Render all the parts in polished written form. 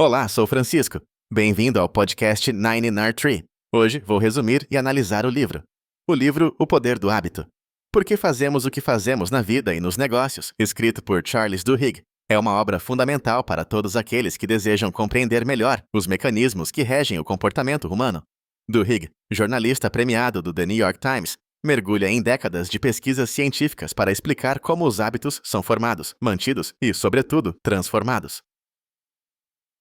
Olá, sou Francisco. Bem-vindo ao podcast Nine in Our Tree. Hoje vou resumir e analisar o livro. O livro O Poder do Hábito. Por que fazemos o que fazemos na vida e nos negócios, escrito por Charles Duhigg, é uma obra fundamental para todos aqueles que desejam compreender melhor os mecanismos que regem o comportamento humano. Duhigg, jornalista premiado do The New York Times, mergulha em décadas de pesquisas científicas para explicar como os hábitos são formados, mantidos e, sobretudo, transformados.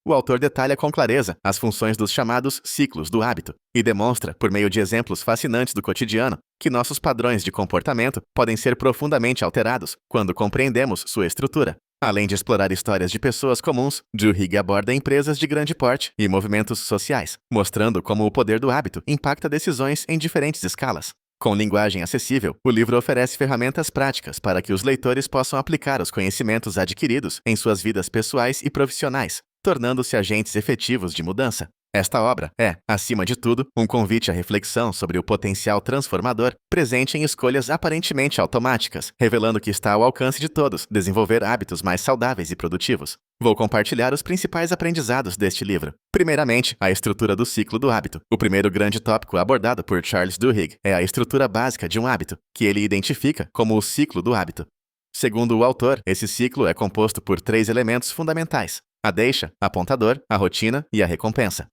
O autor detalha com clareza as funções dos chamados ciclos do hábito e demonstra, por meio de exemplos fascinantes do cotidiano, que nossos padrões de comportamento podem ser profundamente alterados quando compreendemos sua estrutura. Além de explorar histórias de pessoas comuns, Duhigg aborda empresas de grande porte e movimentos sociais, mostrando como o poder do hábito impacta decisões em diferentes escalas. Com linguagem acessível, o livro oferece ferramentas práticas para que os leitores possam aplicar os conhecimentos adquiridos em suas vidas pessoais e profissionais, tornando-se agentes efetivos de mudança. Esta obra é, acima de tudo, um convite à reflexão sobre o potencial transformador presente em escolhas aparentemente automáticas, revelando que está ao alcance de todos desenvolver hábitos mais saudáveis e produtivos. Vou compartilhar os principais aprendizados deste livro. Primeiramente, a estrutura do ciclo do hábito. O primeiro grande tópico abordado por Charles Duhigg é a estrutura básica de um hábito, que ele identifica como o ciclo do hábito. Segundo o autor, esse ciclo é composto por 3 elementos fundamentais: a deixa, apontador, a rotina e a recompensa.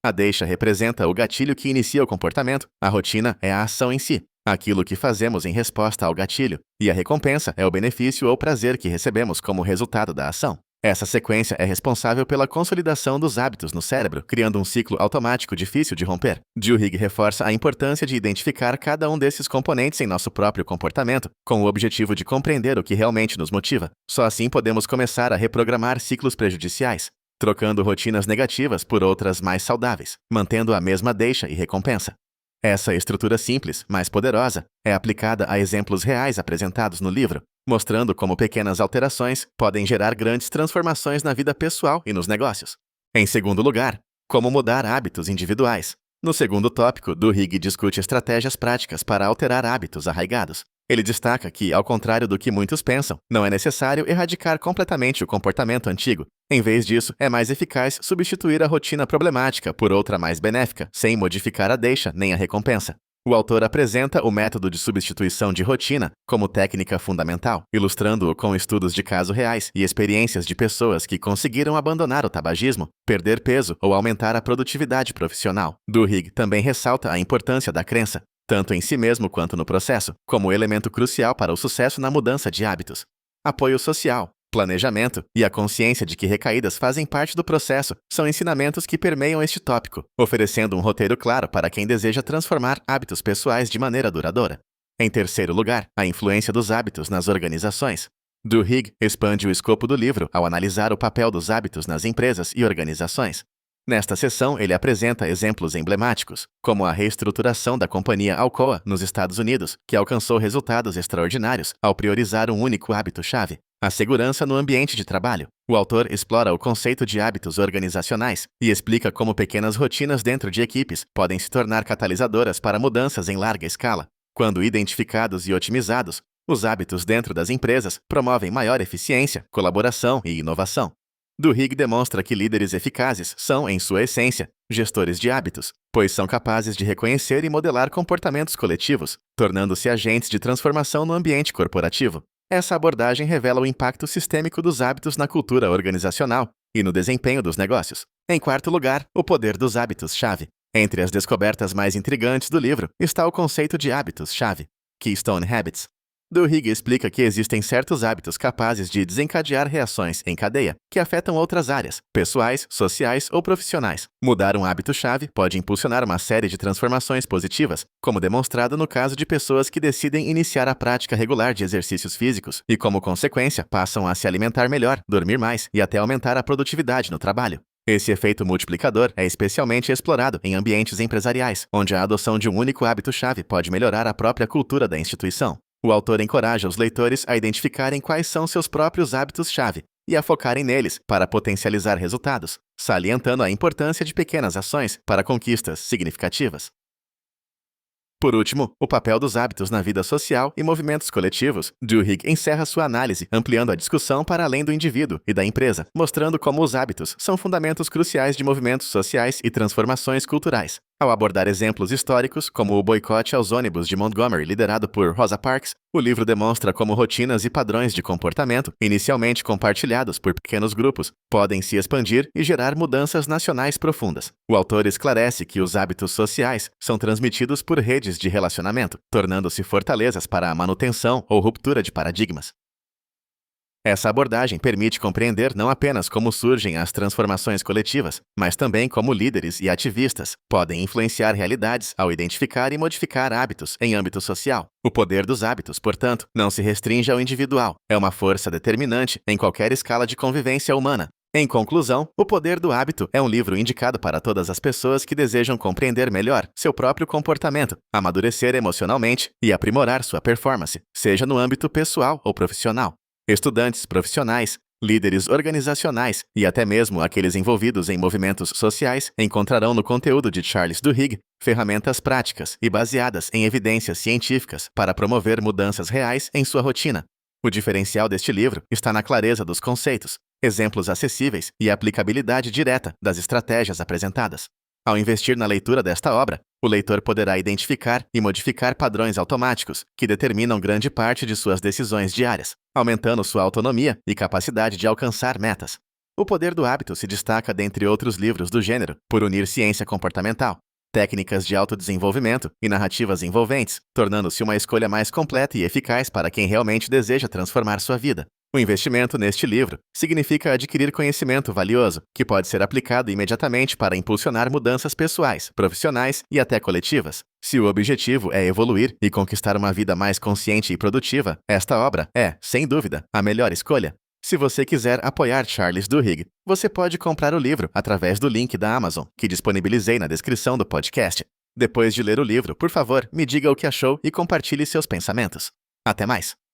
A deixa representa o gatilho que inicia o comportamento, a rotina é a ação em si, aquilo que fazemos em resposta ao gatilho, e a recompensa é o benefício ou prazer que recebemos como resultado da ação. Essa sequência é responsável pela consolidação dos hábitos no cérebro, criando um ciclo automático difícil de romper. Duhigg reforça a importância de identificar cada um desses componentes em nosso próprio comportamento, com o objetivo de compreender o que realmente nos motiva. Só assim podemos começar a reprogramar ciclos prejudiciais, trocando rotinas negativas por outras mais saudáveis, mantendo a mesma deixa e recompensa. Essa estrutura simples, mas poderosa, é aplicada a exemplos reais apresentados no livro, mostrando como pequenas alterações podem gerar grandes transformações na vida pessoal e nos negócios. Em segundo lugar, como mudar hábitos individuais. No segundo tópico, Duhigg discute estratégias práticas para alterar hábitos arraigados. Ele destaca que, ao contrário do que muitos pensam, não é necessário erradicar completamente o comportamento antigo. Em vez disso, é mais eficaz substituir a rotina problemática por outra mais benéfica, sem modificar a deixa nem a recompensa. O autor apresenta o método de substituição de rotina como técnica fundamental, ilustrando-o com estudos de caso reais e experiências de pessoas que conseguiram abandonar o tabagismo, perder peso ou aumentar a produtividade profissional. Duhigg também ressalta a importância da crença, tanto em si mesmo quanto no processo, como elemento crucial para o sucesso na mudança de hábitos. Apoio social, planejamento e a consciência de que recaídas fazem parte do processo são ensinamentos que permeiam este tópico, oferecendo um roteiro claro para quem deseja transformar hábitos pessoais de maneira duradoura. Em terceiro lugar, a influência dos hábitos nas organizações. Duhigg expande o escopo do livro ao analisar o papel dos hábitos nas empresas e organizações. Nesta seção, ele apresenta exemplos emblemáticos, como a reestruturação da companhia Alcoa nos Estados Unidos, que alcançou resultados extraordinários ao priorizar um único hábito-chave: a segurança no ambiente de trabalho. O autor explora o conceito de hábitos organizacionais e explica como pequenas rotinas dentro de equipes podem se tornar catalisadoras para mudanças em larga escala. Quando identificados e otimizados, os hábitos dentro das empresas promovem maior eficiência, colaboração e inovação. Duhigg demonstra que líderes eficazes são, em sua essência, gestores de hábitos, pois são capazes de reconhecer e modelar comportamentos coletivos, tornando-se agentes de transformação no ambiente corporativo. Essa abordagem revela o impacto sistêmico dos hábitos na cultura organizacional e no desempenho dos negócios. Em quarto lugar, o poder dos hábitos-chave. Entre as descobertas mais intrigantes do livro está o conceito de hábitos-chave, Keystone Habits. Duhigg explica que existem certos hábitos capazes de desencadear reações em cadeia que afetam outras áreas, pessoais, sociais ou profissionais. Mudar um hábito-chave pode impulsionar uma série de transformações positivas, como demonstrado no caso de pessoas que decidem iniciar a prática regular de exercícios físicos e, como consequência, passam a se alimentar melhor, dormir mais e até aumentar a produtividade no trabalho. Esse efeito multiplicador é especialmente explorado em ambientes empresariais, onde a adoção de um único hábito-chave pode melhorar a própria cultura da instituição. O autor encoraja os leitores a identificarem quais são seus próprios hábitos-chave e a focarem neles para potencializar resultados, salientando a importância de pequenas ações para conquistas significativas. Por último, o papel dos hábitos na vida social e movimentos coletivos. Duhigg encerra sua análise, ampliando a discussão para além do indivíduo e da empresa, mostrando como os hábitos são fundamentos cruciais de movimentos sociais e transformações culturais. Ao abordar exemplos históricos, como o boicote aos ônibus de Montgomery liderado por Rosa Parks, o livro demonstra como rotinas e padrões de comportamento, inicialmente compartilhados por pequenos grupos, podem se expandir e gerar mudanças nacionais profundas. O autor esclarece que os hábitos sociais são transmitidos por redes de relacionamento, tornando-se fortalezas para a manutenção ou ruptura de paradigmas. Essa abordagem permite compreender não apenas como surgem as transformações coletivas, mas também como líderes e ativistas podem influenciar realidades ao identificar e modificar hábitos em âmbito social. O poder dos hábitos, portanto, não se restringe ao individual, é uma força determinante em qualquer escala de convivência humana. Em conclusão, O Poder do Hábito é um livro indicado para todas as pessoas que desejam compreender melhor seu próprio comportamento, amadurecer emocionalmente e aprimorar sua performance, seja no âmbito pessoal ou profissional. Estudantes profissionais, líderes organizacionais e até mesmo aqueles envolvidos em movimentos sociais encontrarão no conteúdo de Charles Duhigg ferramentas práticas e baseadas em evidências científicas para promover mudanças reais em sua rotina. O diferencial deste livro está na clareza dos conceitos, exemplos acessíveis e a aplicabilidade direta das estratégias apresentadas. Ao investir na leitura desta obra, o leitor poderá identificar e modificar padrões automáticos que determinam grande parte de suas decisões diárias, aumentando sua autonomia e capacidade de alcançar metas. O Poder do Hábito se destaca dentre outros livros do gênero por unir ciência comportamental, técnicas de autodesenvolvimento e narrativas envolventes, tornando-se uma escolha mais completa e eficaz para quem realmente deseja transformar sua vida. O investimento neste livro significa adquirir conhecimento valioso, que pode ser aplicado imediatamente para impulsionar mudanças pessoais, profissionais e até coletivas. Se o objetivo é evoluir e conquistar uma vida mais consciente e produtiva, esta obra é, sem dúvida, a melhor escolha. Se você quiser apoiar Charles Duhigg, você pode comprar o livro através do link da Amazon, que disponibilizei na descrição do podcast. Depois de ler o livro, por favor, me diga o que achou e compartilhe seus pensamentos. Até mais!